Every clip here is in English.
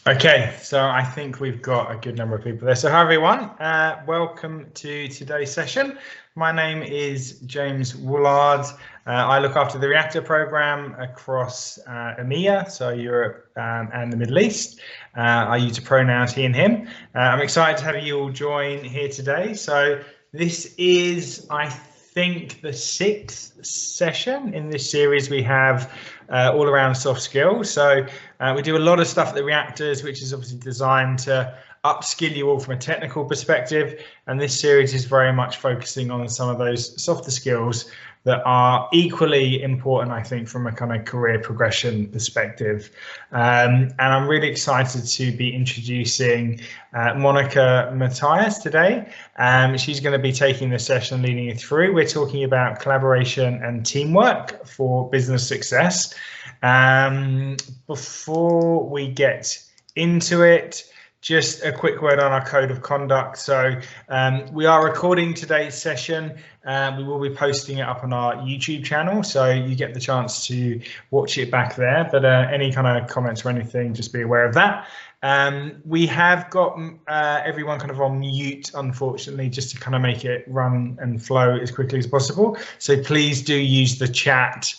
Okay, so I think we've got a good number of people there. So hi everyone, welcome to today's session. My name is James Woolard. I look after the Reactor program across EMEA, so Europe and the Middle East. I use the pronouns he and him. I'm excited to have you all join here today. So this is, I think, the 6th session in this series we have all around soft skills. So we do a lot of stuff at the Reactors, which is obviously designed to upskill you all from a technical perspective. And this series is very much focusing on some of those softer skills that are equally important, I think, from a kind of career progression perspective. And I'm really excited to be introducing Monica Matthias today. She's going to be taking the session, leading it through. We're talking about collaboration and teamwork for business success. Before we get into it, just a quick word on our code of conduct. So we are recording today's session. We will be posting it up on our YouTube channel, so you get the chance to watch it back there. But any kind of comments or anything, just be aware of that. We have got everyone kind of on mute, unfortunately, just to kind of make it run and flow as quickly as possible. So please do use the chat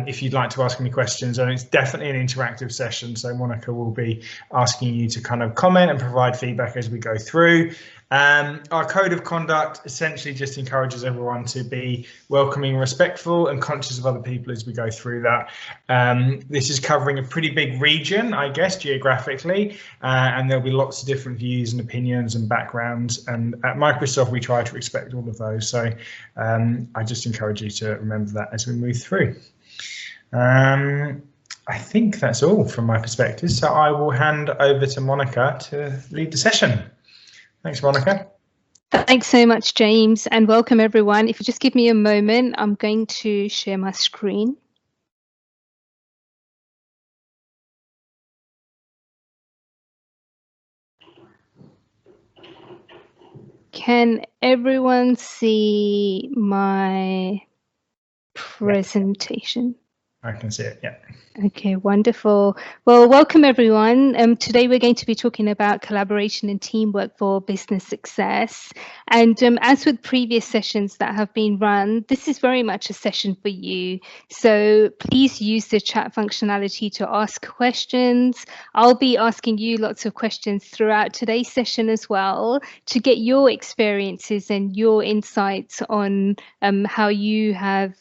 if you'd like to ask any questions, and it's definitely an interactive session, so Monica will be asking you to kind of comment and provide feedback as we go through. Our code of conduct essentially just encourages everyone to be welcoming, respectful and conscious of other people as we go through that. This is covering a pretty big region, I guess, geographically, and there'll be lots of different views and opinions and backgrounds, and at Microsoft we try to respect all of those, so I just encourage you to remember that as we move through. I think that's all from my perspective, so I will hand over to Monica to lead the session. Thanks, Monica. Thanks so much, James, and welcome everyone. If you just give me a moment, I'm going to share my screen. Can everyone see my presentation? I can see it, yeah. Okay, wonderful. Well, welcome everyone. Today we're going to be talking about collaboration and teamwork for business success. And as with previous sessions that have been run, this is very much a session for you. So please use the chat functionality to ask questions. I'll be asking you lots of questions throughout today's session as well to get your experiences and your insights on how you have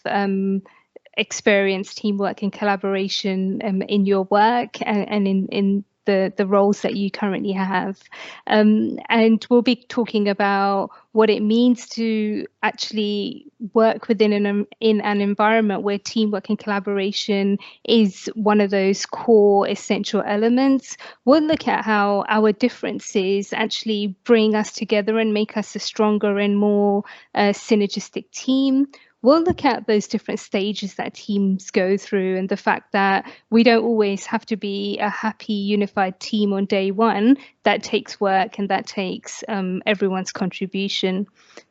experience teamwork and collaboration in your work and in the roles that you currently have. And we'll be talking about what it means to actually work within an environment where teamwork and collaboration is one of those core essential elements. We'll look at how our differences actually bring us together and make us a stronger and more synergistic team. We'll look at those different stages that teams go through and the fact that we don't always have to be a happy, unified team on day one. That takes work and that takes everyone's contribution.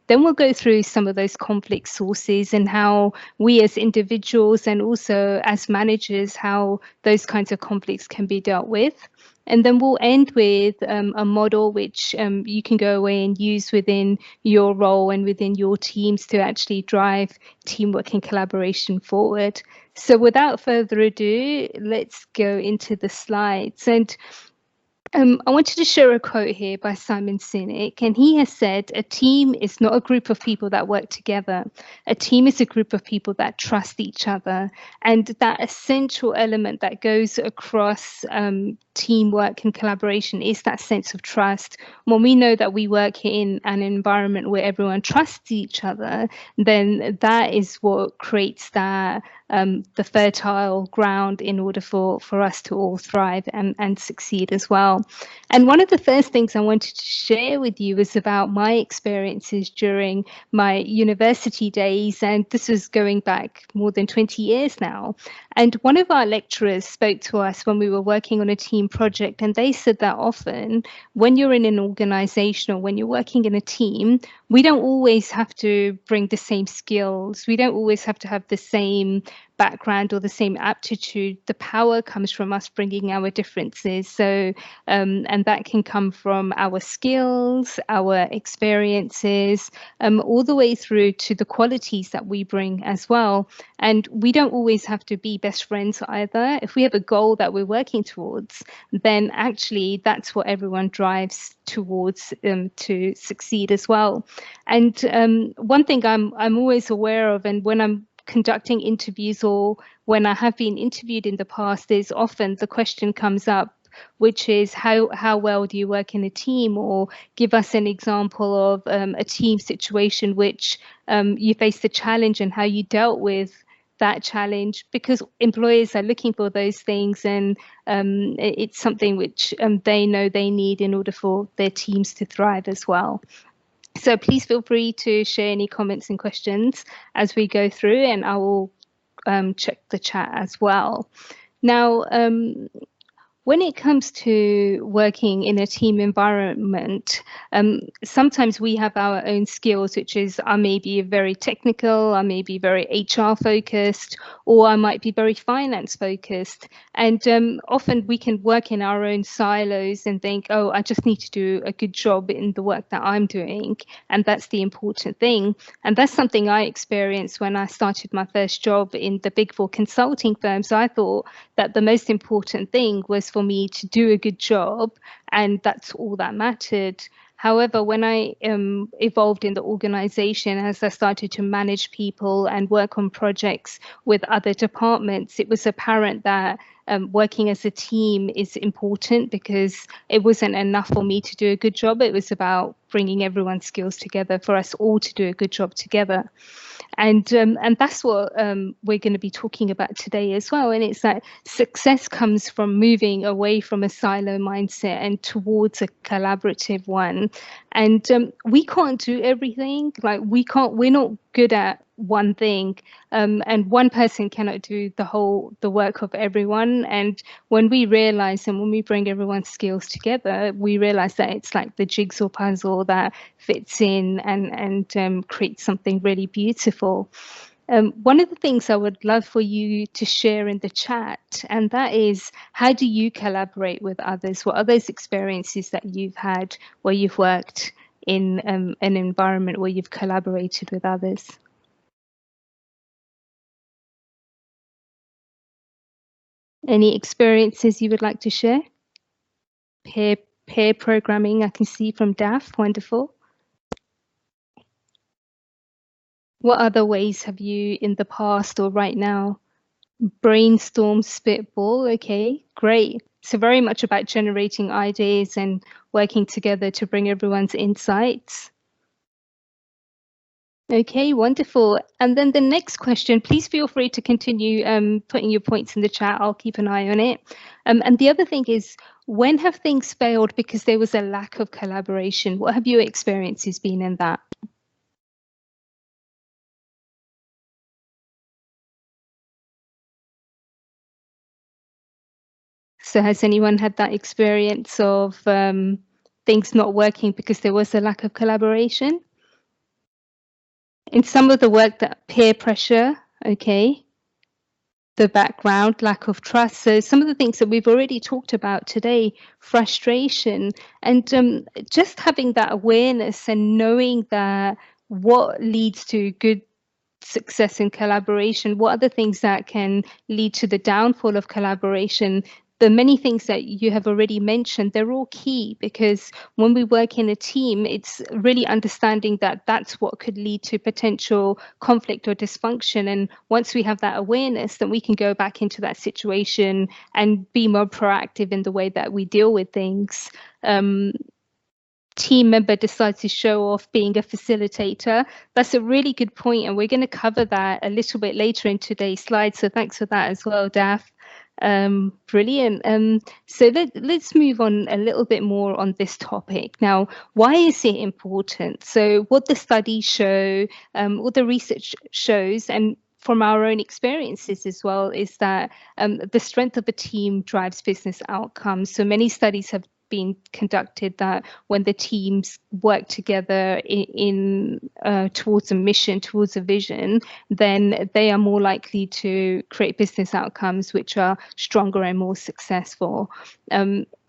Then we'll go through some of those conflict sources and how we as individuals and also as managers, how those kinds of conflicts can be dealt with. And then we'll end with a model which you can go away and use within your role and within your teams to actually drive teamwork and collaboration forward. So without further ado, let's go into the slides. And I wanted to share a quote here by Simon Sinek, and he has said, "A team is not a group of people that work together. A team is a group of people that trust each other." And that essential element that goes across teamwork and collaboration is that sense of trust. When we know that we work in an environment where everyone trusts each other, then that is what creates that the fertile ground in order for us to all thrive and succeed as well. And one of the first things I wanted to share with you is about my experiences during my university days, and this was going back more than 20 years now. And one of our lecturers spoke to us when we were working on a team project, and they said that often when you're in an organization or when you're working in a team, we don't always have to bring the same skills. We don't always have to have the same background or the same aptitude. The power comes from us bringing our differences. So, and that can come from our skills, our experiences, all the way through to the qualities that we bring as well. And we don't always have to be best friends either. If we have a goal that we're working towards, then actually that's what everyone drives towards to succeed as well. And one thing I'm always aware of, and when I'm conducting interviews or when I have been interviewed in the past, is often the question comes up, which is how well do you work in a team, or give us an example of a team situation which you faced a challenge and how you dealt with that challenge, because employers are looking for those things, and it's something which they know they need in order for their teams to thrive as well. So please feel free to share any comments and questions as we go through, and I will check the chat as well. Now, when it comes to working in a team environment, sometimes we have our own skills, which is I may be very technical, I may be very HR focused, or I might be very finance focused. And often we can work in our own silos and think, oh, I just need to do a good job in the work that I'm doing. And that's the important thing. And that's something I experienced when I started my first job in the Big Four consulting firms. I thought that the most important thing was for me to do a good job, and that's all that mattered. However, when I evolved in the organization, as I started to manage people and work on projects with other departments, it was apparent that working as a team is important, because it wasn't enough for me to do a good job. It was about bringing everyone's skills together for us all to do a good job together. And that's what we're going to be talking about today as well. And it's that success comes from moving away from a silo mindset and towards a collaborative one. And we can't do everything. Like we're not good at one thing, and one person cannot do the work of everyone. And when we realize, and when we bring everyone's skills together, we realize that it's like the jigsaw puzzle that fits in and creates something really beautiful. One of the things I would love for you to share in the chat, and that is, how do you collaborate with others? What are those experiences that you've had where you've worked in an environment where you've collaborated with others? Any experiences you would like to share? Pair programming, I can see from DAF, wonderful. What other ways have you in the past or right now? Brainstorm, spitball, okay, great. So very much about generating ideas and working together to bring everyone's insights. Okay, wonderful. And then the next question, please feel free to continue putting your points in the chat. I'll keep an eye on it. And the other thing is, when have things failed because there was a lack of collaboration? What have your experiences been in that? So has anyone had that experience of things not working because there was a lack of collaboration? In some of the work, that peer pressure, okay, the background, lack of trust. So some of the things that we've already talked about today, frustration, and just having that awareness and knowing that what leads to good success in collaboration, what are the things that can lead to the downfall of collaboration. The many things that you have already mentioned, they're all key, because when we work in a team, it's really understanding that that's what could lead to potential conflict or dysfunction. And once we have that awareness, then we can go back into that situation and be more proactive in the way that we deal with things. Team member decides to show off being a facilitator. That's a really good point, and we're going to cover that a little bit later in today's slides. So thanks for that as well, Daph. Brilliant. So let's move on a little bit more on this topic. Now, why is it important? So what the studies show, what the research shows, and from our own experiences as well, is that the strength of a team drives business outcomes. So many studies have been conducted that when the teams work together towards a mission, towards a vision, then they are more likely to create business outcomes which are stronger and more successful.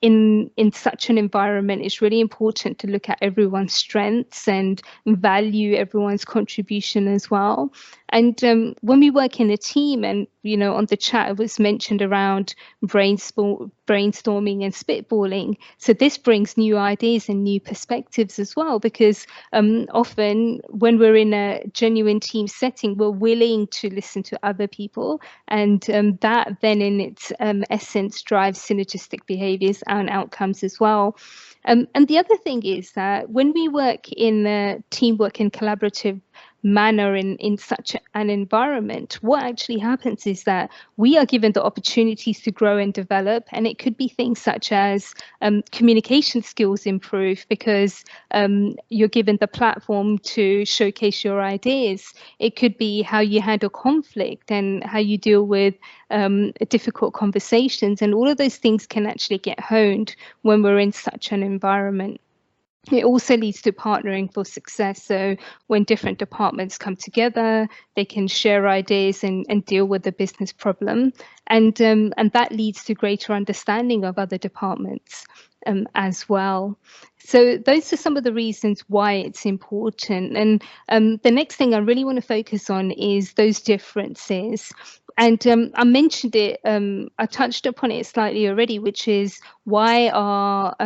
In such an environment, it's really important to look at everyone's strengths and value everyone's contribution as well. And when we work in a team, and on the chat it was mentioned around brainstorming and spitballing, so this brings new ideas and new perspectives as well, because often when we're in a genuine team setting, we're willing to listen to other people, and that then in its essence drives synergistic behaviors and outcomes as well. And the other thing is that when we work in teamwork and collaborative manner in such an environment, what actually happens is that we are given the opportunities to grow and develop, and it could be things such as communication skills improve because you're given the platform to showcase your ideas. It could be how you handle conflict and how you deal with difficult conversations, and all of those things can actually get honed when we're in such an environment. It also leads to partnering for success. So when different departments come together, they can share ideas and deal with the business problem. And that leads to greater understanding of other departments as well. So those are some of the reasons why it's important. And the next thing I really want to focus on is those differences. And I mentioned it, I touched upon it slightly already, which is why are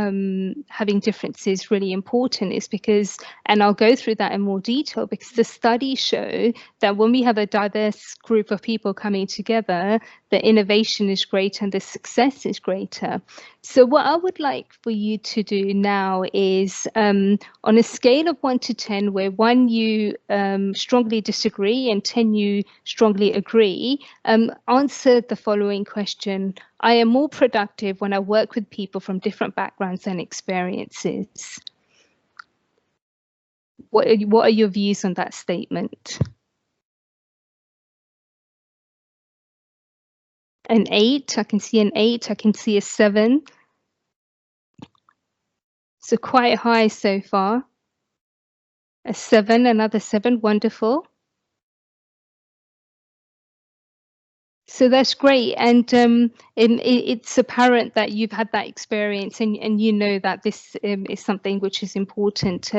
having differences really important is because, and I'll go through that in more detail, because the studies show that when we have a diverse group of people coming together, the innovation is greater and the success is greater. So what I would like for you to do now is on a scale of 1 to 10, where 1 you strongly disagree and 10 you strongly agree, answer the following question. I am more productive when I work with people from different backgrounds and experiences. What are your views on that statement? An 8, I can see an 8, I can see a 7. So quite high so far. A 7, another 7, wonderful. So that's great, and it's apparent that you've had that experience, and you know that this is something which is important.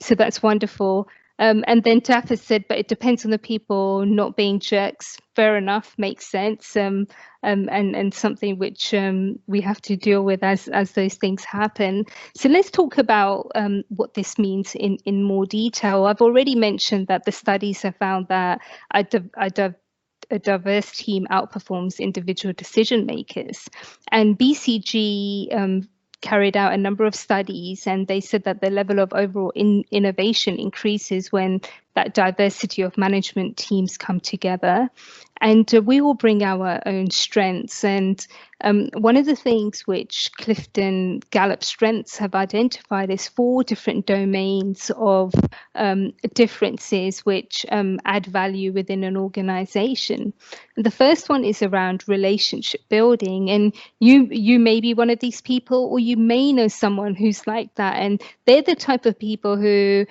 So that's wonderful. And then Taff has said, but it depends on the people not being jerks. Fair enough, makes sense. And something which we have to deal with as those things happen. So let's talk about what this means in more detail. I've already mentioned that the studies have found that a diverse team outperforms individual decision makers. And BCG carried out a number of studies, and they said that the level of overall innovation increases when that diversity of management teams come together. And we will bring our own strengths. And one of the things which Clifton Gallup Strengths have identified is 4 different domains of differences which add value within an organization. And the first one is around relationship building. And you may be one of these people, or you may know someone who's like that. And they're the type of people who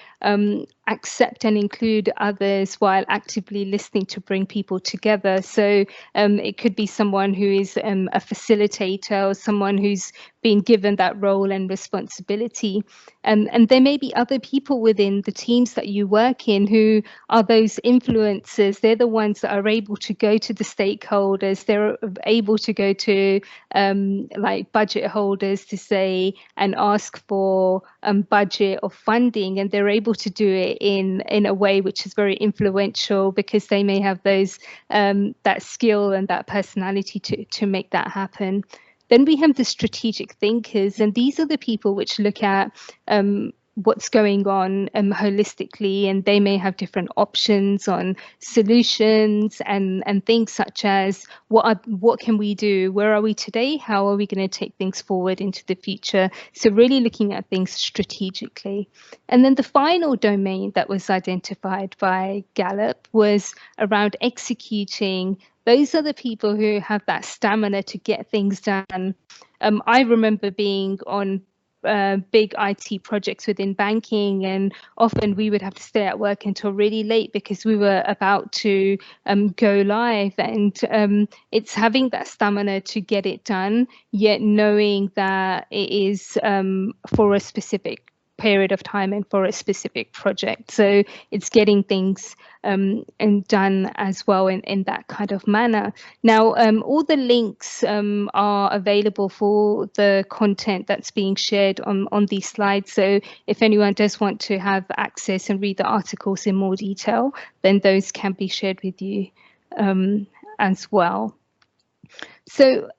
accept and include others while actively listening to bring people together. So it could be someone who is a facilitator, or someone who's been given that role and responsibility. And there may be other people within the teams that you work in who are those influencers. They're the ones that are able to go to the stakeholders. They're able to go to like budget holders to say and ask for budget or funding, and they're able to do it in a way which is very influential because they may have those that skill and that personality to make that happen. Then we have the strategic thinkers, and these are the people which look at what's going on holistically, and they may have different options on solutions and things such as what can we do, where are we today, how are we going to take things forward into the future. So really looking at things strategically. And then the final domain that was identified by Gallup was around executing those are the people who have that stamina to get things done. I remember being on big IT projects within banking, and often we would have to stay at work until really late because we were about to go live, and it's having that stamina to get it done, yet knowing that it is for a specific period of time and for a specific project. So it's getting things and done as well in that kind of manner. Now, all the links are available for the content that's being shared on these slides. So if anyone does want to have access and read the articles in more detail, then those can be shared with you as well. So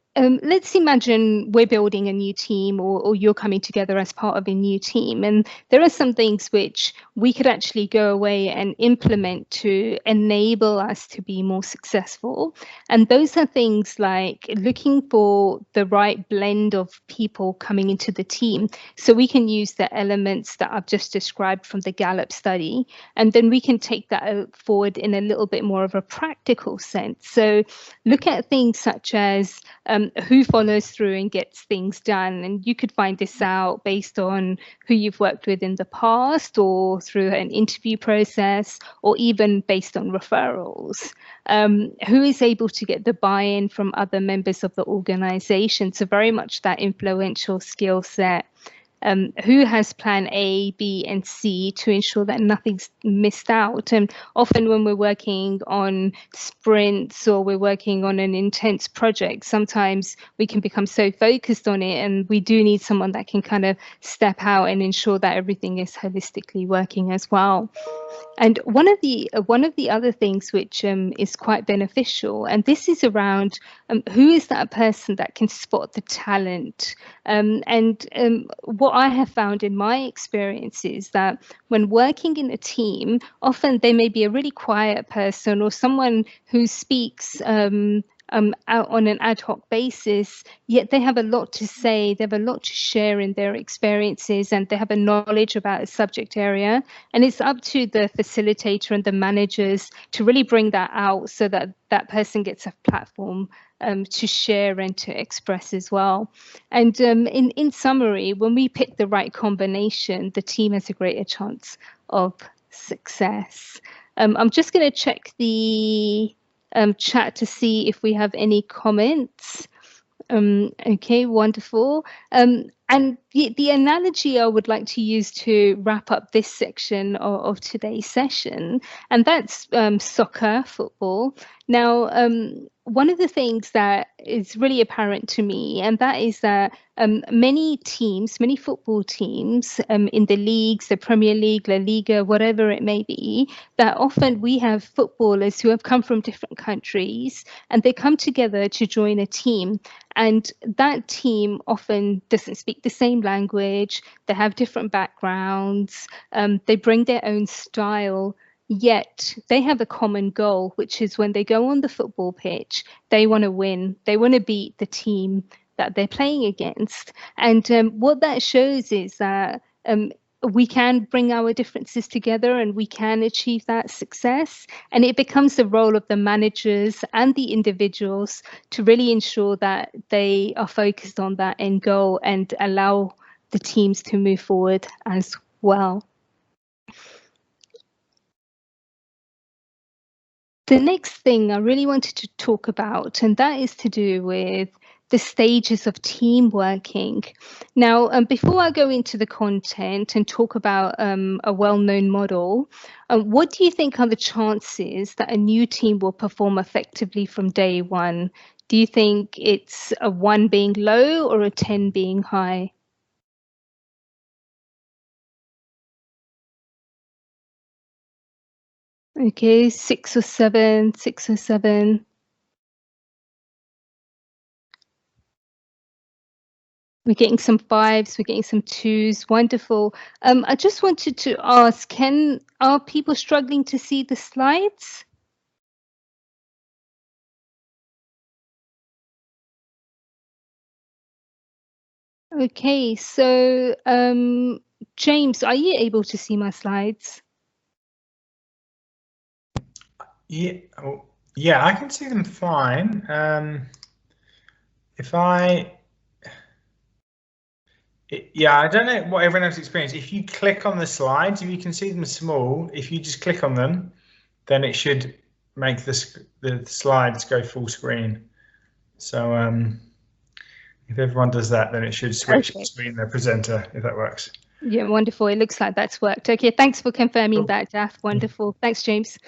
let's imagine we're building a new team, or you're coming together as part of a new team. And there are some things which we could actually go away and implement to enable us to be more successful. And those are things like looking for the right blend of people coming into the team. So we can use the elements that I've just described from the Gallup study, and then we can take that forward in a little bit more of a practical sense. So look at things such as who follows through and gets things done. And you could find this out based on who you've worked with in the past, or through an interview process, or even based on referrals. Who is able to get the buy-in from other members of the organization? So very much that influential skill set. Who has plan A, B, and C to ensure that nothing's missed out. And often when we're working on sprints or we're working on an intense project, sometimes we can become so focused on it, and we do need someone that can kind of step out and ensure that everything is holistically working as well. And one of the other things which is quite beneficial, and this is around who is that person that can spot the talent. What I have found in my experience is that when working in a team, often they may be a really quiet person or someone who speaks out on an ad hoc basis, yet they have a lot to say, they have a lot to share in their experiences, and they have a knowledge about a subject area. And it's up to the facilitator and the managers to really bring that out so that that person gets a platform to share and to express as well. And in summary, when we pick the right combination, the team has a greater chance of success. I'm just going to check the chat to see if we have any comments. Okay, wonderful. And the analogy I would like to use to wrap up this section of today's session, and that's soccer, football. Now, one of the things that is really apparent to me, and that is that many teams, many football teams in the leagues, the Premier League, La Liga, whatever it may be, that often we have footballers who have come from different countries, and they come together to join a team. And that team often doesn't speak the same language, they have different backgrounds, they bring their own style, yet they have a common goal, which is when they go on the football pitch, they want to win, they want to beat the team that they're playing against. And what that shows is that we can bring our differences together and we can achieve that success. And it becomes the role of the managers and the individuals to really ensure that they are focused on that end goal and allow the teams to move forward as well. The next thing I really wanted to talk about, and that is to do with the stages of team working. Now, before I go into the content and talk about a well-known model, what do you think are the chances that a new team will perform effectively from day one? Do you think it's a 1 being low or a 10 being high? Okay, 6 or 7, 6 or 7. We're getting some 5s, we're getting some 2s. Wonderful. I just wanted to ask, are people struggling to see the slides? Okay, so James, are you able to see my slides? Yeah. Oh, Yeah, I can see them fine. Yeah, I don't know what everyone else experienced. If you click on the slides, if you can see them small, if you just click on them, then it should make the slides go full screen. So if everyone does that, then it should switch between the presenter, if that works. Yeah, wonderful. It looks like that's worked. Okay, thanks for confirming Cool. that, Jaff. Wonderful. Thanks, James.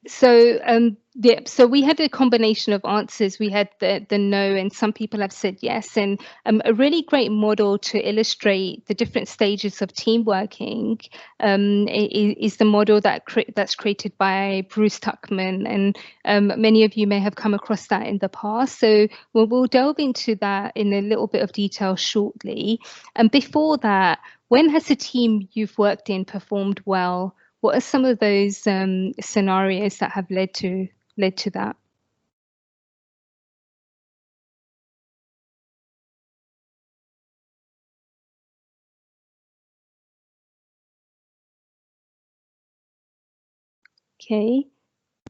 So we had a combination of answers. We had the no, and some people have said yes. And a really great model to illustrate the different stages of team working is the model that's created by Bruce Tuckman. And many of you may have come across that in the past. So we'll delve into that in a little bit of detail shortly. And before that, when has a team you've worked in performed well? What are some of those scenarios that have led to that? Okay.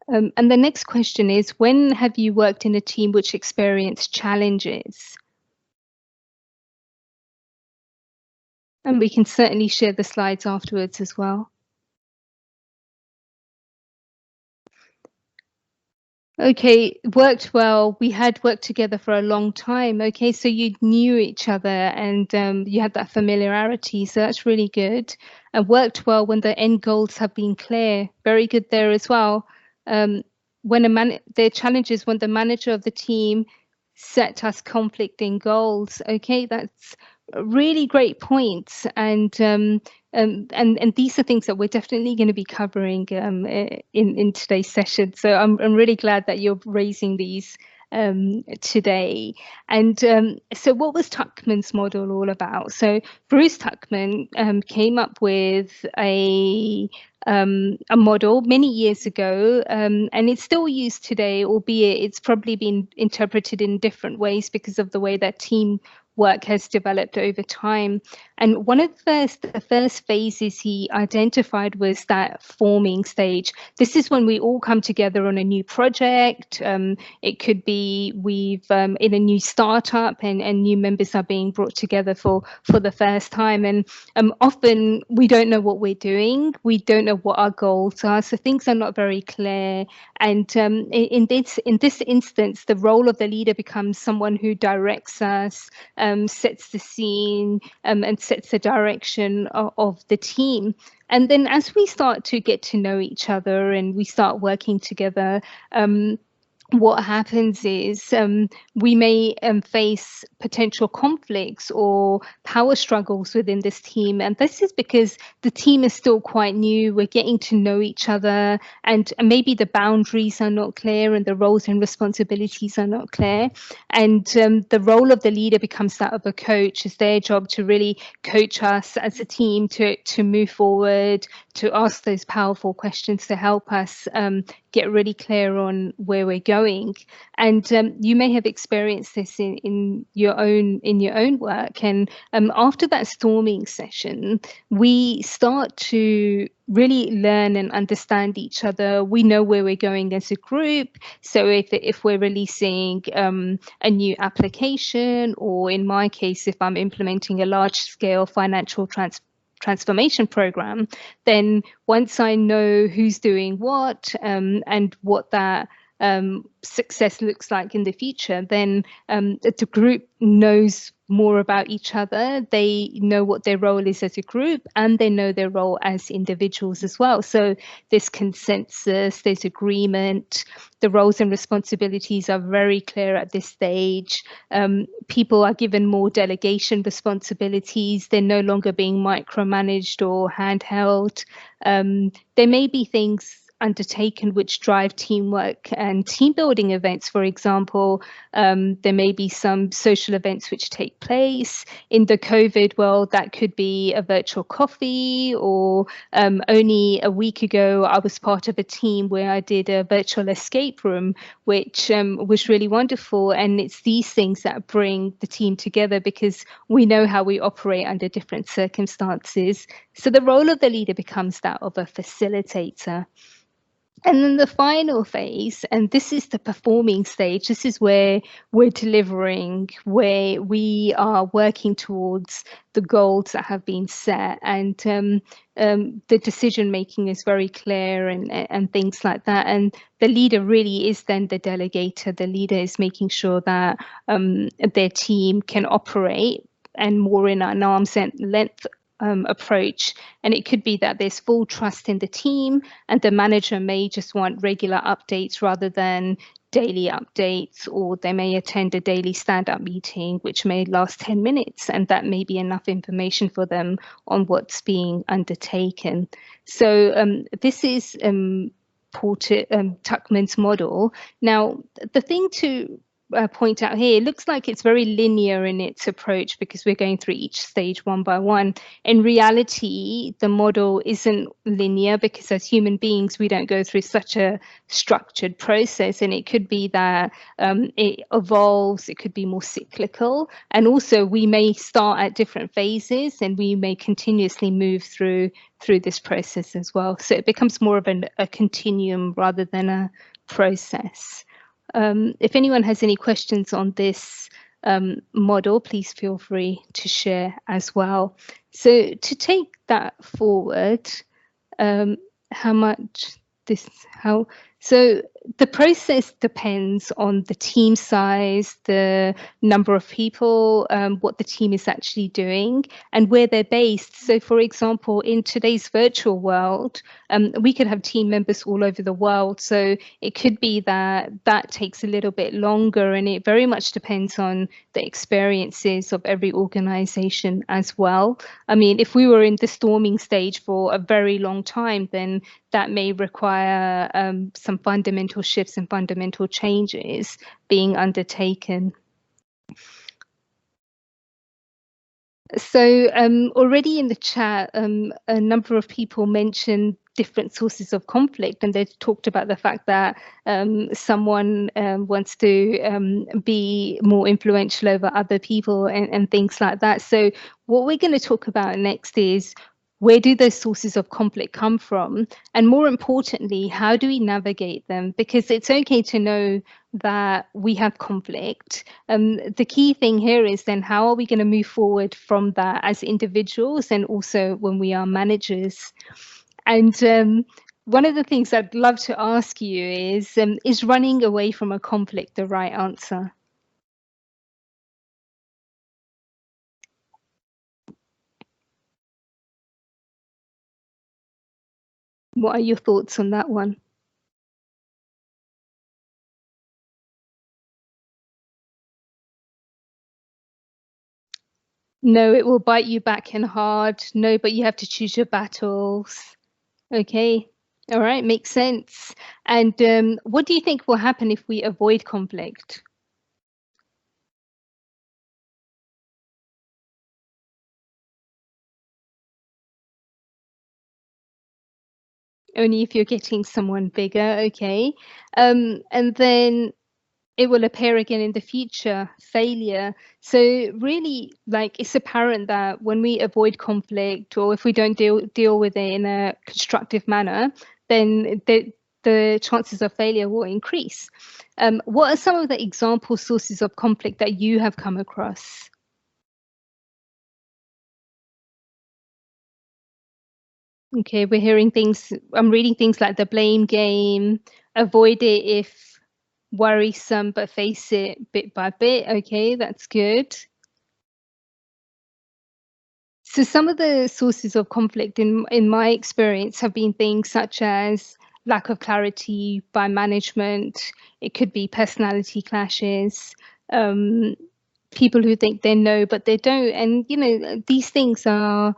And the next question is, when have you worked in a team which experienced challenges? And we can certainly share the slides afterwards as well. Okay, worked well. We had worked together for a long time. Okay, so you knew each other and you had that familiarity. So that's really good. And worked well when the end goals have been clear. Very good there as well. When the challenge is when the manager of the team set us conflicting goals. Okay, that's a really great points. And these are things that we're definitely going to be covering in today's session. So I'm really glad that you're raising these today. And so what was Tuckman's model all about? So Bruce Tuckman came up with a model many years ago, and it's still used today, albeit it's probably been interpreted in different ways because of the way that team work has developed over time. And one of the first phases he identified was that forming stage. This is when we all come together on a new project. It could be we've in a new startup and new members are being brought together for the first time. And often we don't know what we're doing. We don't know what our goals are. So things are not very clear. And in this instance, the role of the leader becomes someone who directs us, sets the scene, and sets the direction of the team. And then as we start to get to know each other and we start working together, what happens is we may face potential conflicts or power struggles within this team. And this is because the team is still quite new. We're getting to know each other, and maybe the boundaries are not clear and the roles and responsibilities are not clear. And the role of the leader becomes that of a coach. It's their job to really coach us as a team to move forward, to ask those powerful questions to help us get really clear on where we're going. And you may have experienced this in your own work. And after that storming session, we start to really learn and understand each other. We know where we're going as a group. So if we're releasing a new application, or in my case, if I'm implementing a large scale financial transformation program, then once I know who's doing what and what that success looks like in the future, then the group knows more about each other. They know what their role is as a group, and they know their role as individuals as well. So there's consensus, there's agreement. The roles and responsibilities are very clear at this stage. People are given more delegation responsibilities. They're no longer being micromanaged or handheld. There may be things undertaken which drive teamwork and team building events. For example, there may be some social events which take place. In the COVID world, that could be a virtual coffee, or only a week ago, I was part of a team where I did a virtual escape room, which was really wonderful. And it's these things that bring the team together because we know how we operate under different circumstances. So the role of the leader becomes that of a facilitator. And then the final phase, and this is the performing stage, this is where we're delivering, where we are working towards the goals that have been set, and the decision making is very clear, and things like that. And the leader really is then the delegator. The leader is making sure that their team can operate, and more in an arm's length approach. And it could be that there's full trust in the team, and the manager may just want regular updates rather than daily updates, or they may attend a daily stand-up meeting which may last 10 minutes, and that may be enough information for them on what's being undertaken. So this is Tuckmans model. Now, the thing to point out here, it looks like it's very linear in its approach because we're going through each stage one by one. In reality, the model isn't linear because as human beings, we don't go through such a structured process, and it could be that it evolves, it could be more cyclical, and also we may start at different phases and we may continuously move through this process as well. So it becomes more of a continuum rather than a process. If anyone has any questions on this model, please feel free to share as well. So to take that forward, so the process depends on the team size, the number of people, what the team is actually doing, and where they're based. So for example, in today's virtual world, we could have team members all over the world. So it could be that takes a little bit longer, and it very much depends on the experiences of every organization as well. I mean, if we were in the storming stage for a very long time, then that may require some fundamental shifts and fundamental changes being undertaken. So already in the chat, a number of people mentioned different sources of conflict, and they've talked about the fact that someone wants to be more influential over other people and things like that. So what we're going to talk about next is, where do those sources of conflict come from? And more importantly, how do we navigate them? Because it's okay to know that we have conflict. The key thing here is then, how are we going to move forward from that as individuals and also when we are managers? And one of the things I'd love to ask you is running away from a conflict the right answer? What are your thoughts on that one? No, it will bite you back in hard. No, but you have to choose your battles. Okay. All right. Makes sense. And what do you think will happen if we avoid conflict? Only if you're getting someone bigger. Okay. And then it will appear again in the future, failure. So really, like, it's apparent that when we avoid conflict, or if we don't deal with it in a constructive manner, then the chances of failure will increase. What are some of the example sources of conflict that you have come across? Okay, we're hearing things, I'm reading things like the blame game, avoid it if worrisome, but face it bit by bit. Okay, that's good. So some of the sources of conflict in my experience have been things such as lack of clarity by management. It could be personality clashes, people who think they know but they don't. And you know, these things are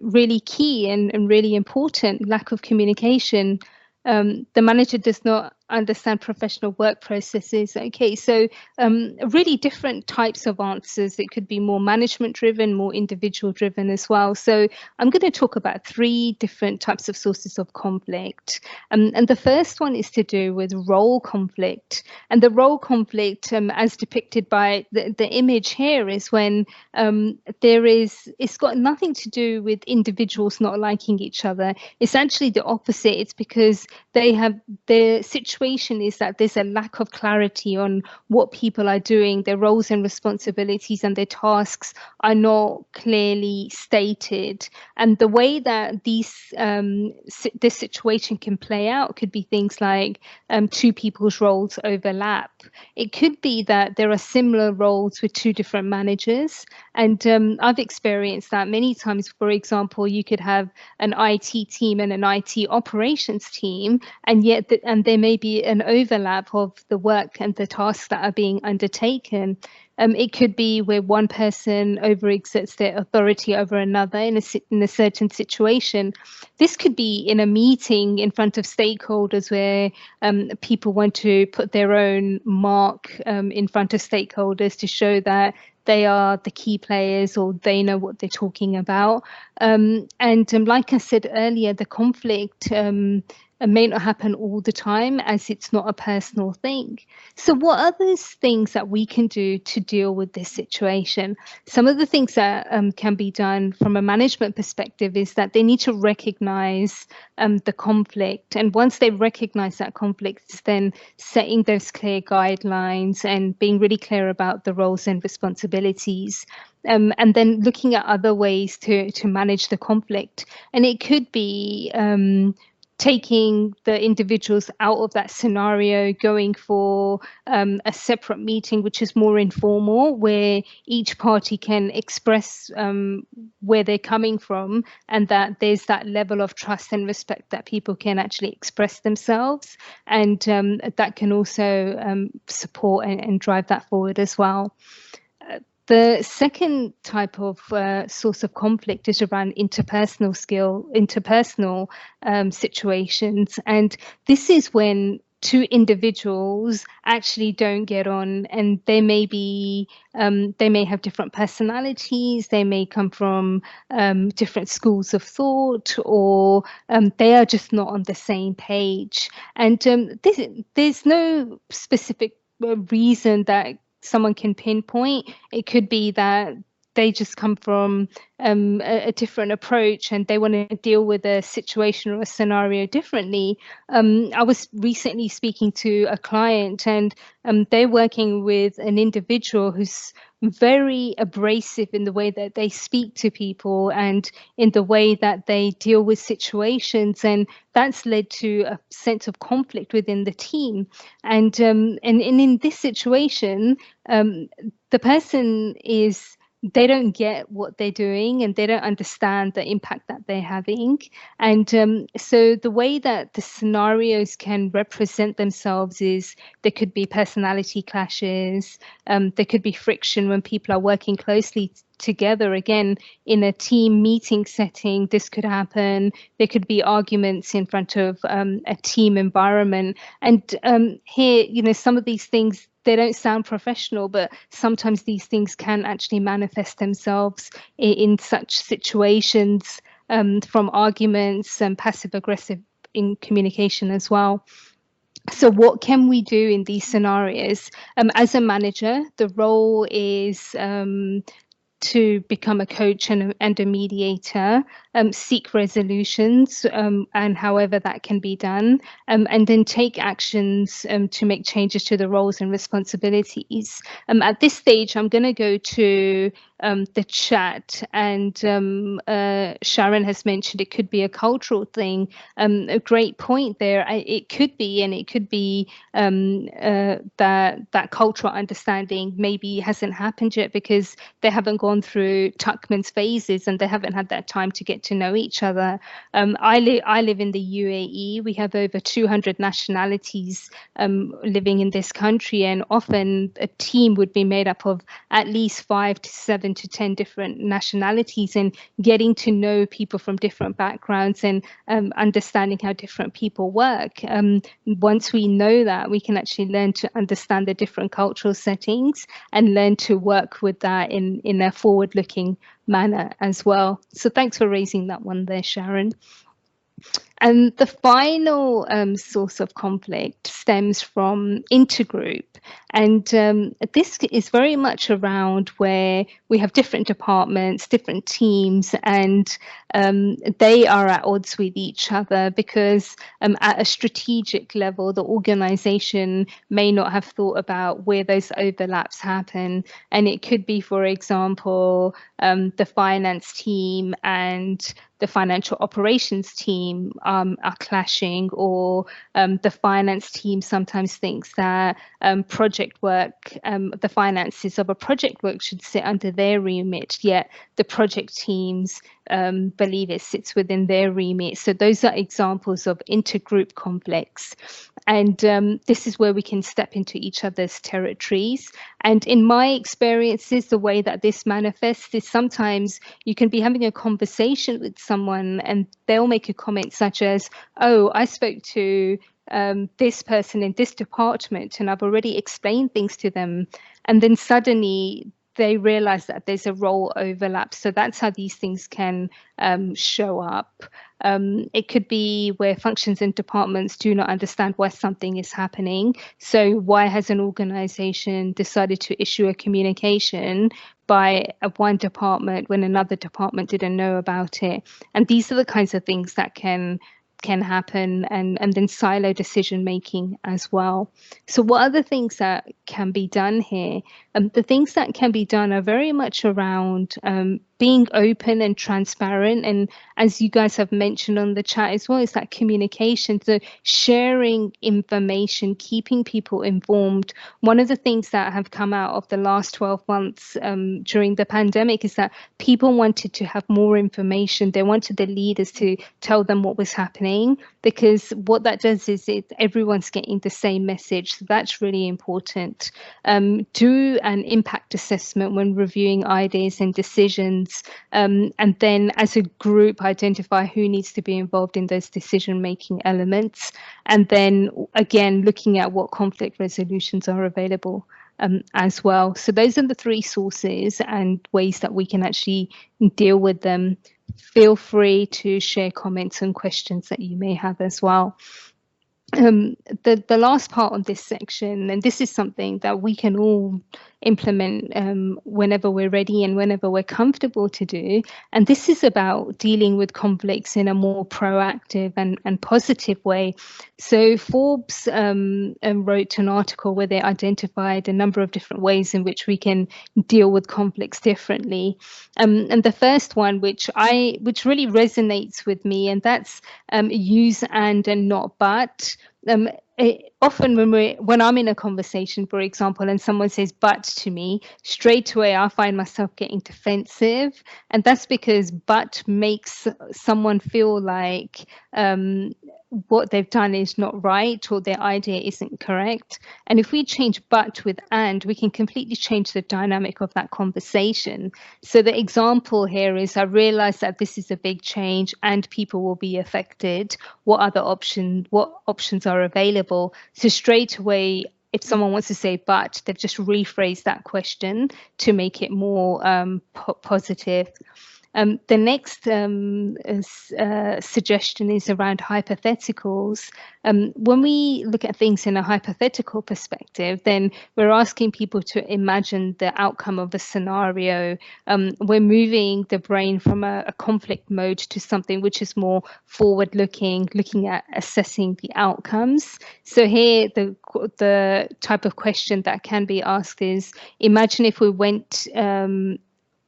really key and really important. Lack of communication. The manager does not understand professional work processes. Okay, so really different types of answers. It could be more management driven, more individual driven as well. So I'm going to talk about 3 different types of sources of conflict. And the first one is to do with role conflict. And the role conflict, as depicted by the image here, is when it's got nothing to do with individuals not liking each other. It's actually the opposite. It's because the situation is that there's a lack of clarity on what people are doing. Their roles and responsibilities and their tasks are not clearly stated. And the way that this situation can play out could be things like 2 people's roles overlap. It could be that there are similar roles with 2 different managers. And I've experienced that many times. For example, you could have an IT team and an IT operations team, and yet there may be an overlap of the work and the tasks that are being undertaken. It could be where one person overexerts their authority over another in a certain situation. This could be in a meeting in front of stakeholders where people want to put their own mark in front of stakeholders to show that they are the key players or they know what they're talking about. And like I said earlier, the conflict may not happen all the time, as it's not a personal thing. So what are those things that we can do to deal with this situation? Some of the things that can be done from a management perspective is that they need to recognize the conflict. And once they recognize that conflict, it's then setting those clear guidelines and being really clear about the roles and responsibilities. And then looking at other ways to manage the conflict. And it could be taking the individuals out of that scenario, going for a separate meeting, which is more informal, where each party can express where they're coming from, and that there's that level of trust and respect that people can actually express themselves. And that can also support and drive that forward as well. The second type of source of conflict is around interpersonal situations. And this is when 2 individuals actually don't get on, and they may have different personalities, they may come from different schools of thought, or they are just not on the same page. And there's no specific reason that someone can pinpoint. It could be that they just come from a different approach and they want to deal with a situation or a scenario differently. I was recently speaking to a client, and they're working with an individual who's very abrasive in the way that they speak to people and in the way that they deal with situations, and that's led to a sense of conflict within the team. And in this situation, the person they don't get what they're doing and they don't understand the impact that they're having. And so the way that the scenarios can represent themselves is there could be personality clashes, there could be friction when people are working closely together. Again, in a team meeting setting, this could happen. There could be arguments in front of a team environment. And here, some of these things, they don't sound professional, but sometimes these things can actually manifest themselves in such situations, from arguments and passive aggressive in communication as well. So what can we do in these scenarios? As a manager, the role is to become a coach and a mediator, seek resolutions, and however that can be done, and then take actions to make changes to the roles and responsibilities. At this stage, I'm going to go to the chat, and Sharon has mentioned it could be a cultural thing. A great point there. It could be that cultural understanding maybe hasn't happened yet because they haven't gone gone through Tuckmans phases and they haven't had that time to get to know each other. I live in the UAE. We have over 200 nationalities living in this country, and often a team would be made up of at least 5 to 7 to 10 different nationalities, and getting to know people from different backgrounds and understanding how different people work. Once we know that, we can actually learn to understand the different cultural settings and learn to work with that in a forward-looking manner as well. So thanks for raising that one there, Sharon. And the final source of conflict stems from intergroup. And this is very much around where we have different departments, different teams, and they are at odds with each other because at a strategic level, the organization may not have thought about where those overlaps happen. And it could be, for example, the finance team and the financial operations team are clashing, or the finance team sometimes thinks that project work, the finances of a project work should sit under their remit, yet the project teams believe it sits within their remit. So those are examples of intergroup conflicts. And this is where we can step into each other's territories. And in my experiences, the way that this manifests is sometimes you can be having a conversation with someone and they'll make a comment such as, oh, I spoke to this person in this department and I've already explained things to them. And then suddenly they realize that there's a role overlap. So that's how these things can show up. It could be where functions and departments do not understand why something is happening. So why has an organization decided to issue a communication by one department when another department didn't know about it? And these are the kinds of things that can happen, and then silo decision making as well. So what are the things that can be done here? The things that can be done are very much around being open and transparent, and as you guys have mentioned on the chat as well, is that communication, so sharing information, keeping people informed. One of the things that have come out of the last 12 months during the pandemic is that people wanted to have more information. They wanted the leaders to tell them what was happening, because what that does is everyone's getting the same message. So that's really important. Do an impact assessment when reviewing ideas and decisions. And then as a group, identify who needs to be involved in those decision-making elements. And then again, looking at what conflict resolutions are available as well. So those are the three sources and ways that we can actually deal with them. Feel free to share comments and questions that you may have as well. The last part of this section, and this is something that we can all implement whenever we're ready and whenever we're comfortable to do, and this is about dealing with conflicts in a more proactive and positive way. So Forbes wrote an article where they identified a number of different ways in which we can deal with conflicts differently, and the first one, which really resonates with me, and that's use and not but. Often when I'm in a conversation, for example, and someone says but to me, straight away I find myself getting defensive, and that's because but makes someone feel like what they've done is not right or their idea isn't correct. And if we change but with and, we can completely change the dynamic of that conversation. So the example here is, I realize that this is a big change and people will be affected. What options are available? So straight away, if someone wants to say but, they've just rephrased that question to make it more positive. The next suggestion is around hypotheticals. When we look at things in a hypothetical perspective, then we're asking people to imagine the outcome of a scenario. We're moving the brain from a conflict mode to something which is more forward-looking, looking at assessing the outcomes. So here, the type of question that can be asked is, imagine if we went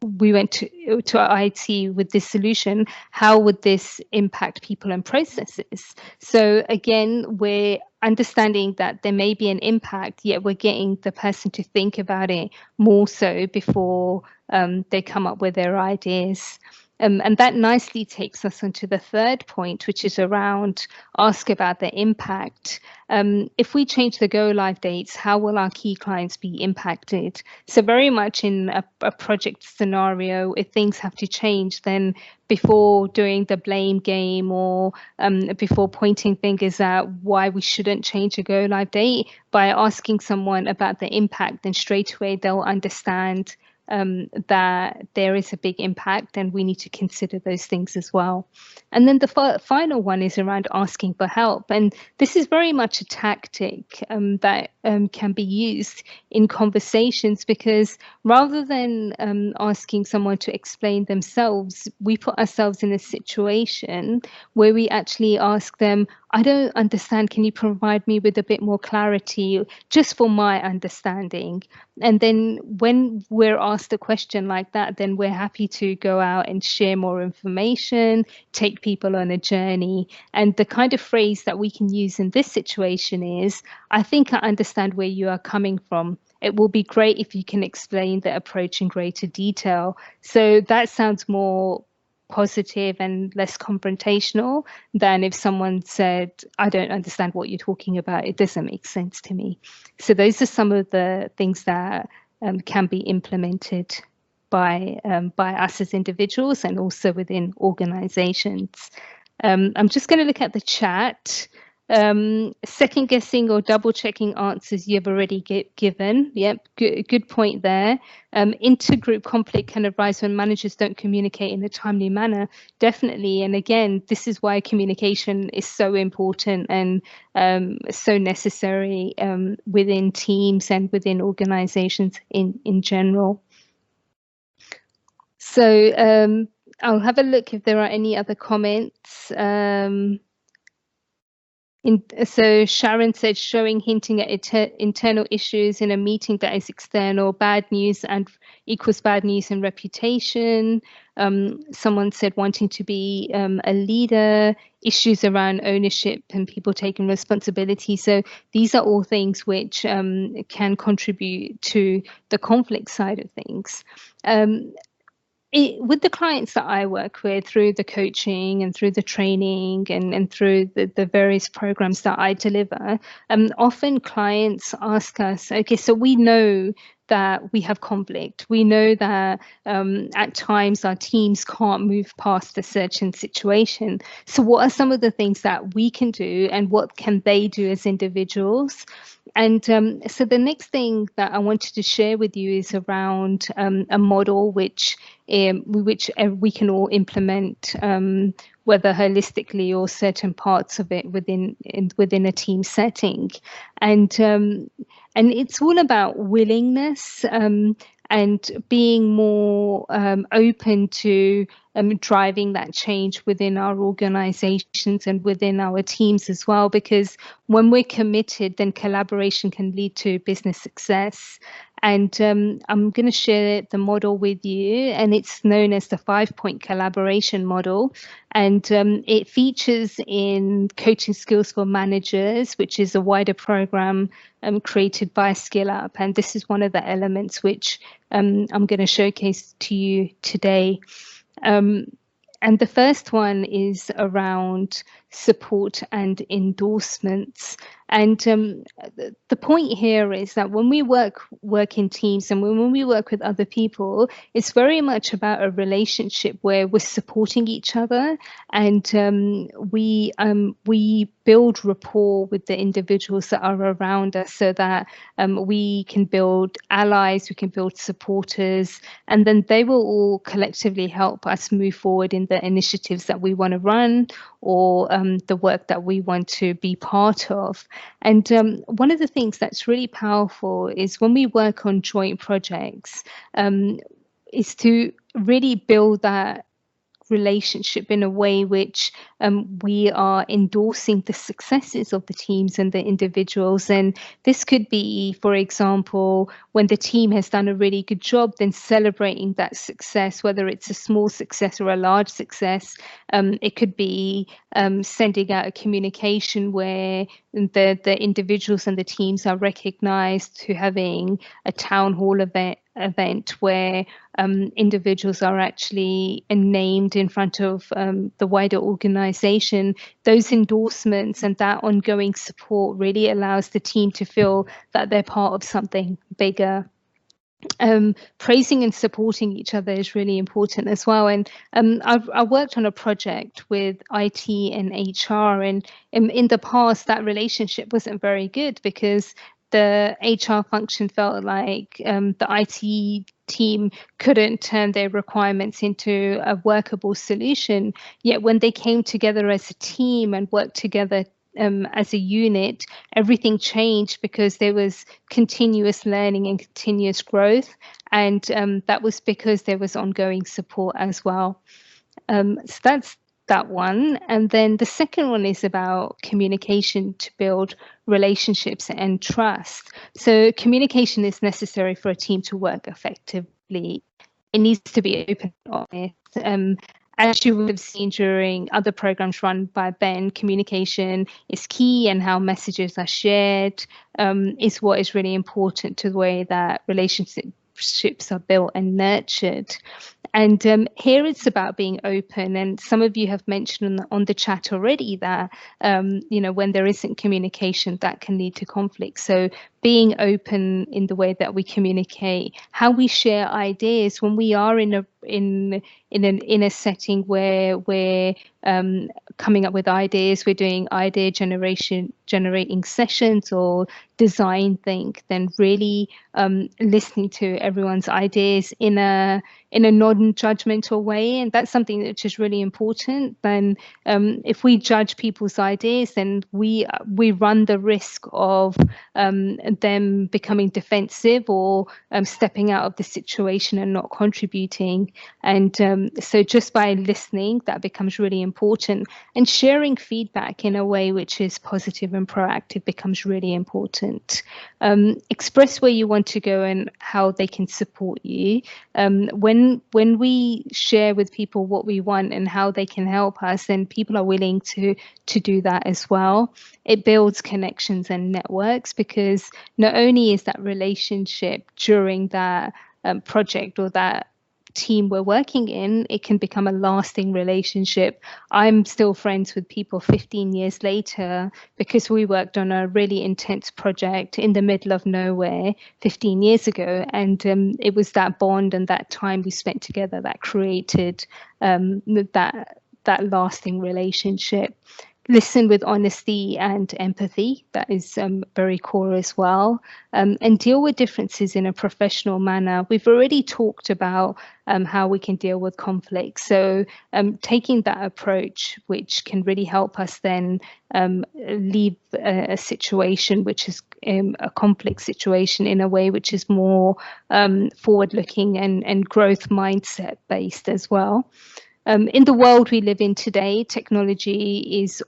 we went to our IT with this solution, how would this impact people and processes? So again, we're understanding that there may be an impact, yet we're getting the person to think about it more so before they come up with their ideas. And that nicely takes us onto the third point, which is around ask about the impact. If we change the go live dates, how will our key clients be impacted? So very much in a project scenario, if things have to change, then before doing the blame game or before pointing fingers at why we shouldn't change a go live date, by asking someone about the impact, then straight away they'll understand that there is a big impact and we need to consider those things as well. And then the final one is around asking for help. And this is very much a tactic that can be used in conversations, because rather than asking someone to explain themselves, we put ourselves in a situation where we actually ask them, I don't understand, can you provide me with a bit more clarity just for my understanding? And then when we're asked a question like that, then we're happy to go out and share more information, take people on a journey. And the kind of phrase that we can use in this situation is, I think I understand where you are coming from. It will be great if you can explain the approach in greater detail. So that sounds more positive and less confrontational than if someone said, I don't understand what you're talking about. It doesn't make sense to me. So those are some of the things that can be implemented by us as individuals and also within organizations. I'm just going to look at the chat. Second guessing or double checking answers you've already given. Yep, good point there. Intergroup conflict can arise when managers don't communicate in a timely manner. Definitely. And again, this is why communication is so important and so necessary within teams and within organizations in general. So I'll have a look if there are any other comments. So Sharon said, hinting at internal issues in a meeting that is external, bad news and equals bad news and reputation. Someone said wanting to be a leader, issues around ownership and people taking responsibility. So these are all things which can contribute to the conflict side of things. With the clients that I work with through the coaching and through the training and through the various programs that I deliver, often clients ask us, okay, so we know that we have conflict. We know that at times our teams can't move past a certain situation. So what are some of the things that we can do and what can they do as individuals? And so the next thing that I wanted to share with you is around a model which we can all implement, whether holistically or certain parts of it within a team setting, and it's all about willingness and being more open to driving that change within our organizations and within our teams as well, because when we're committed, then collaboration can lead to business success. And I'm going to share the model with you, and it's known as the 5-point collaboration model. And it features in Coaching Skills for Managers, which is a wider program created by Skill Up. And this is one of the elements which I'm going to showcase to you today. And the first one is around support and endorsements. And the point here is that when we work in teams and when we work with other people, it's very much about a relationship where we're supporting each other, and we build rapport with the individuals that are around us, so that we can build allies, we can build supporters, and then they will all collectively help us move forward in the initiatives that we want to run or the work that we want to be part of. And one of the things that's really powerful is when we work on joint projects, is to really build that relationship in a way which we are endorsing the successes of the teams and the individuals. And this could be, for example, when the team has done a really good job, then celebrating that success, whether it's a small success or a large success. It could be sending out a communication where the individuals and the teams are recognized, to having a town hall event where individuals are actually named in front of the wider organization. Those endorsements and that ongoing support really allows the team to feel that they're part of something bigger. Praising and supporting each other is really important as well. And I worked on a project with IT and HR, and in the past that relationship wasn't very good because the HR function felt like the IT team couldn't turn their requirements into a workable solution. Yet when they came together as a team and worked together as a unit, everything changed because there was continuous learning and continuous growth, and that was because there was ongoing support as well. So that's that one. And then the second one is about communication to build relationships and trust. So communication is necessary for a team to work effectively. It needs to be open and honest. As you would have seen during other programs run by Ben, communication is key, and how messages are shared is what is really important to the way that relationships are built and nurtured. And here it's about being open. And some of you have mentioned on the chat already that, when there isn't communication, that can lead to conflict. So being open in the way that we communicate, how we share ideas when we are in a setting where we're coming up with ideas, we're doing idea generating sessions or design think, then really listening to everyone's ideas in a non-judgmental way. And that's something which is really important. Then if we judge people's ideas, then we run the risk of them becoming defensive or stepping out of the situation and not contributing. And so just by listening, that becomes really important. And sharing feedback in a way which is positive and proactive becomes really important. Express where you want to go and how they can support you. When we share with people what we want and how they can help us, then people are willing to do that as well. It builds connections and networks, because not only is that relationship during that project or that team we're working in, it can become a lasting relationship. I'm still friends with people 15 years later because we worked on a really intense project in the middle of nowhere 15 years ago, and it was that bond and that time we spent together that created that lasting relationship. Listen with honesty and empathy. That is very core as well. And deal with differences in a professional manner. We've already talked about how we can deal with conflict. So taking that approach, which can really help us then leave a situation which is a conflict situation in a way which is more forward-looking and growth mindset based as well. In the world we live in today, technology is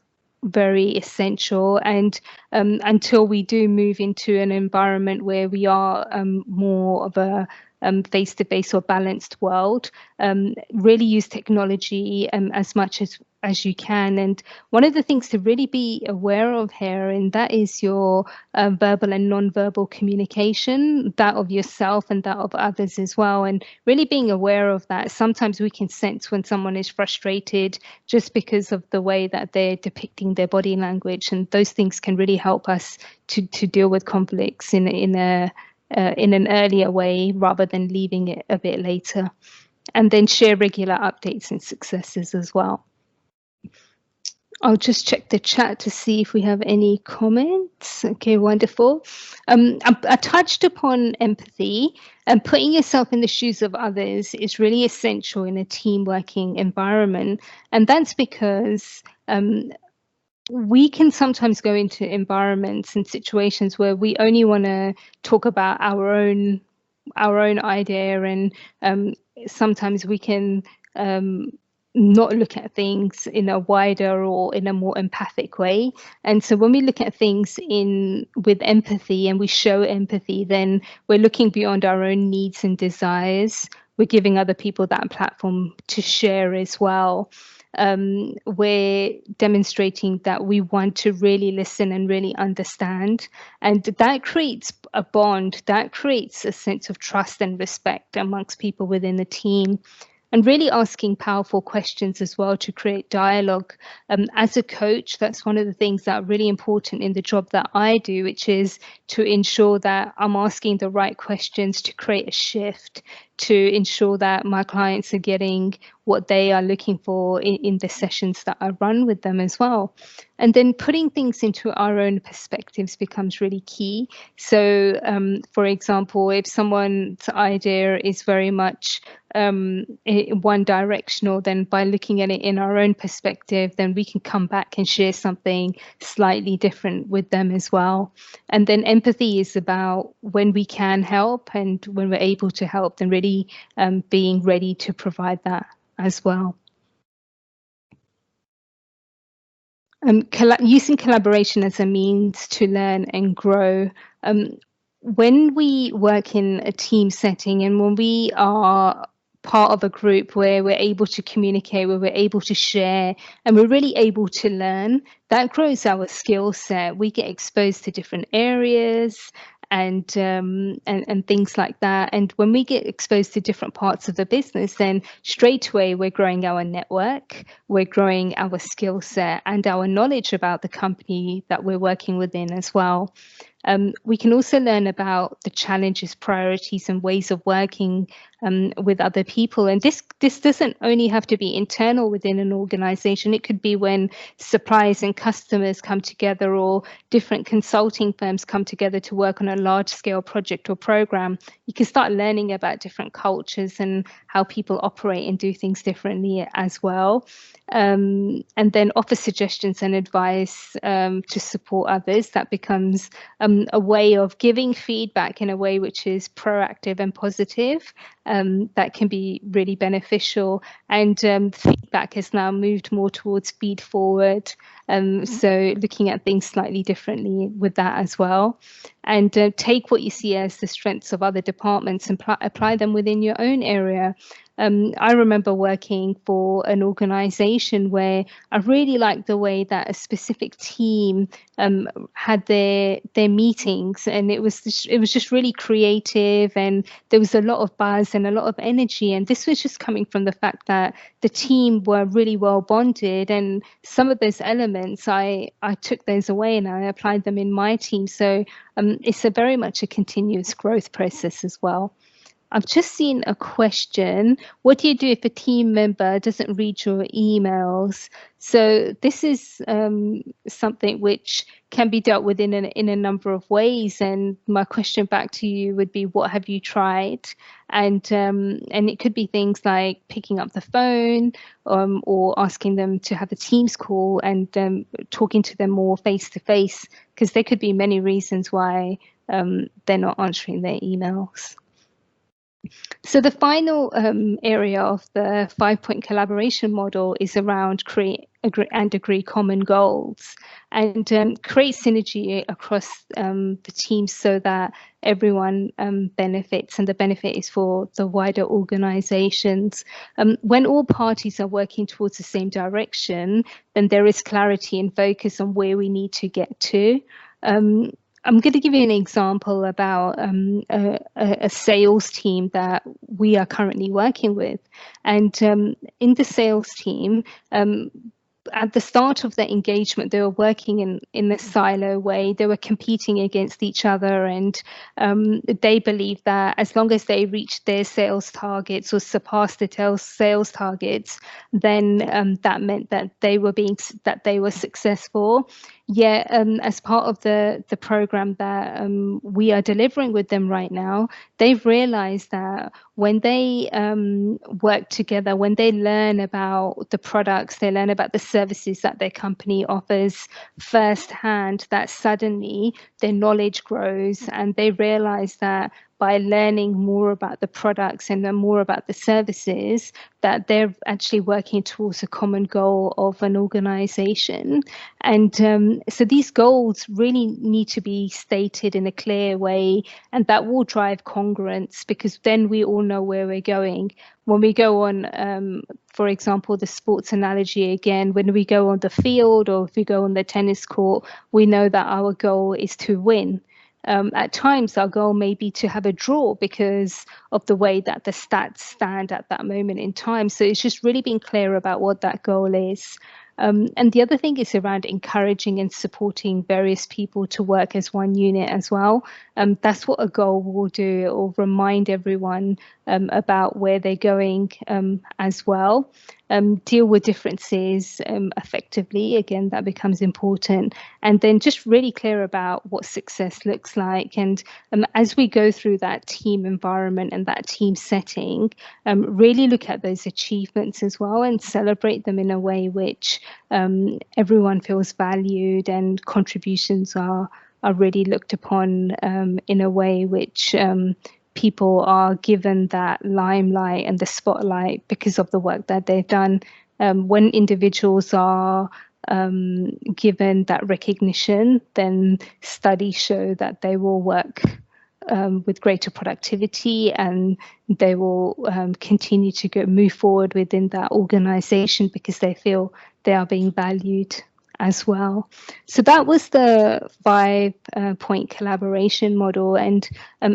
very essential, and until we do move into an environment where we are more of a face-to-face or balanced world, really use technology as much as you can. And one of the things to really be aware of here, and that is your verbal and non-verbal communication, that of yourself and that of others as well, and really being aware of that. Sometimes we can sense when someone is frustrated just because of the way that they're depicting their body language, and those things can really help us to deal with conflicts in an earlier way rather than leaving it a bit later. And then share regular updates and successes as well. I'll just check the chat to see if we have any comments. Okay, wonderful. I touched upon empathy, and putting yourself in the shoes of others is really essential in a team working environment. And that's because we can sometimes go into environments and situations where we only want to talk about our own idea, and sometimes we can not look at things in a wider or in a more empathic way. And so when we look at things with empathy and we show empathy, then we're looking beyond our own needs and desires. We're giving other people that platform to share as well. We're demonstrating that we want to really listen and really understand. And that creates a bond, that creates a sense of trust and respect amongst people within the team. And really asking powerful questions as well to create dialogue. As a coach, that's one of the things that are really important in the job that I do, which is to ensure that I'm asking the right questions to create a shift, to ensure that my clients are getting what they are looking for in the sessions that I run with them as well. And then putting things into our own perspectives becomes really key. So, for example, if someone's idea is very much one directional, then by looking at it in our own perspective, then we can come back and share something slightly different with them as well. And then empathy is about when we can help and when we're able to help, then really being ready to provide that as well. Using collaboration as a means to learn and grow. When we work in a team setting and when we are part of a group where we're able to communicate, where we're able to share, and we're really able to learn, that grows our skill set. We get exposed to different areas and things like that. And when we get exposed to different parts of the business, then straight away we're growing our network, we're growing our skill set and our knowledge about the company that we're working within as well. We can also learn about the challenges, priorities, and ways of working with other people. And this doesn't only have to be internal within an organization. It could be when suppliers and customers come together or different consulting firms come together to work on a large-scale project or program. You can start learning about different cultures and how people operate and do things differently as well. And then offer suggestions and advice to support others. That becomes a way of giving feedback in a way which is proactive and positive. That can be really beneficial. And feedback has now moved more towards feed forward. So looking at things slightly differently with that as well. And take what you see as the strengths of other departments and apply them within your own area. I remember working for an organization where I really liked the way that a specific team had their meetings, and it was just really creative, and there was a lot of buzz and a lot of energy. And this was just coming from the fact that the team were really well bonded, and some of those elements I took those away and I applied them in my team. So it's very much a continuous growth process as well. I've just seen a question. What do you do if a team member doesn't read your emails? So this is something which can be dealt with in a number of ways. And my question back to you would be, what have you tried? And it could be things like picking up the phone or asking them to have a Teams call and talking to them more face to face, because there could be many reasons why they're not answering their emails. So the final area of the 5-point collaboration model is around create, agree common goals and create synergy across the team so that everyone benefits, and the benefit is for the wider organizations. When all parties are working towards the same direction, then there is clarity and focus on where we need to get to. I'm going to give you an example about a sales team that we are currently working with. And in the sales team, at the start of their engagement, they were working in a silo way. They were competing against each other, and they believed that as long as they reached their sales targets or surpassed the sales targets, then that meant that they were successful. Yet, as part of the program that we are delivering with them right now, they've realized that when they work together, when they learn about the products, they learn about the services that their company offers firsthand, that suddenly their knowledge grows, and they realize that by learning more about the products and then more about the services, that they're actually working towards a common goal of an organization. And so these goals really need to be stated in a clear way, and that will drive congruence, because then we all know where we're going. When we go on, for example, the sports analogy again, when we go on the field or if we go on the tennis court, we know that our goal is to win. At times, our goal may be to have a draw because of the way that the stats stand at that moment in time. So it's just really being clear about what that goal is. And the other thing is around encouraging and supporting various people to work as one unit as well. That's what a goal will do. It will remind everyone about where they're going as well. Deal with differences effectively. Again, that becomes important. And then just really clear about what success looks like. And as we go through that team environment and that team setting, really look at those achievements as well and celebrate them in a way which everyone feels valued, and contributions are really looked upon in a way which people are given that limelight and the spotlight because of the work that they've done. When individuals are given that recognition, then studies show that they will work with greater productivity, and they will continue to move forward within that organization because they feel they are being valued as well. So that was the 5-point collaboration model. And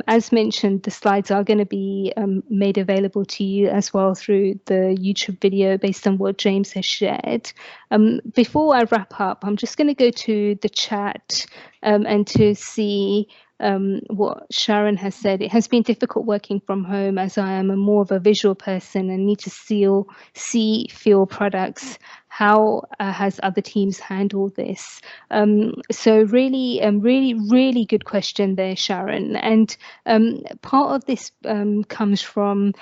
as mentioned, the slides are going to be made available to you as well through the YouTube video based on what James has shared. Before I wrap up, I'm just going to go to the chat and to see what Sharon has said. It has been difficult working from home as I am more of a visual person and need to see, feel products. How has other teams handled this? So really good question there, Sharon. And part of this comes from,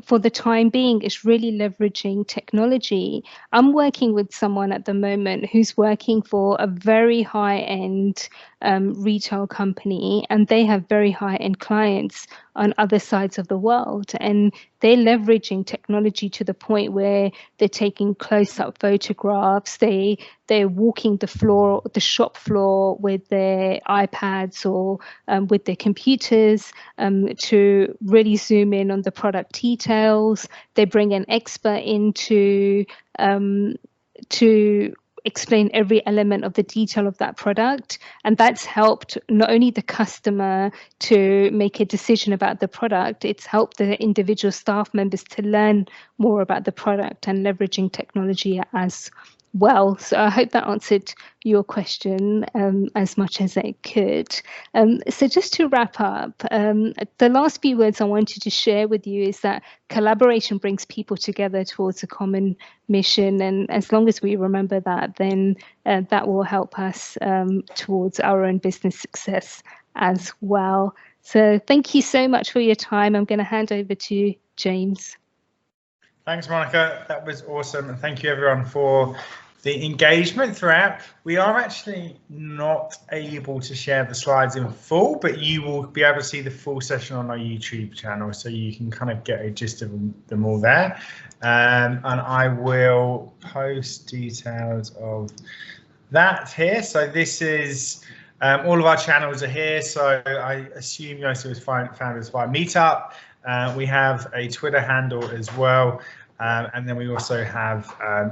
for the time being, is really leveraging technology. I'm working with someone at the moment who's working for a very high-end retail company, and they have very high-end clients on other sides of the world, and they're leveraging technology to the point where they're taking close-up photographs. They're walking the shop floor with their iPads or with their computers to really zoom in on the product details. They bring an expert in to explain every element of the detail of that product, and that's helped not only the customer to make a decision about the product, it's helped the individual staff members to learn more about the product and leveraging technology as well. So I hope that answered your question as much as it could. So just to wrap up, the last few words I wanted to share with you is that collaboration brings people together towards a common mission, and as long as we remember that, then that will help us towards our own business success as well. So thank you so much for your time. I'm going to hand over to James. Thanks, Monica. That was awesome. And thank you, everyone, for the engagement throughout. We are actually not able to share the slides in full, but you will be able to see the full session on our YouTube channel, so you can kind of get a gist of them all there. And I will post details of that here. So this is all of our channels are here. So I assume you also found us via Meetup. We have a Twitter handle as well. And then we also have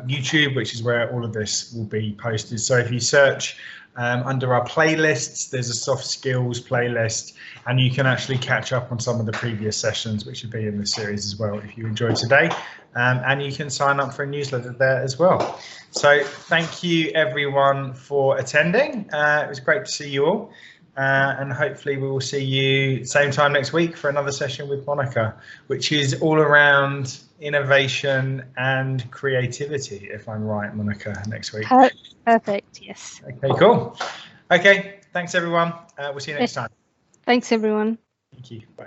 YouTube, which is where all of this will be posted. So if you search under our playlists, there's a soft skills playlist, and you can actually catch up on some of the previous sessions, which would be in the series as well if you enjoyed today. And you can sign up for a newsletter there as well. So thank you, everyone, for attending. It was great to see you all. And hopefully we will see you same time next week for another session with Monica, which is all around innovation and creativity, if I'm right, Monica, next week. Perfect, yes. Okay, cool. Okay, thanks everyone. We'll see you next time. Thanks everyone. Thank you. Bye.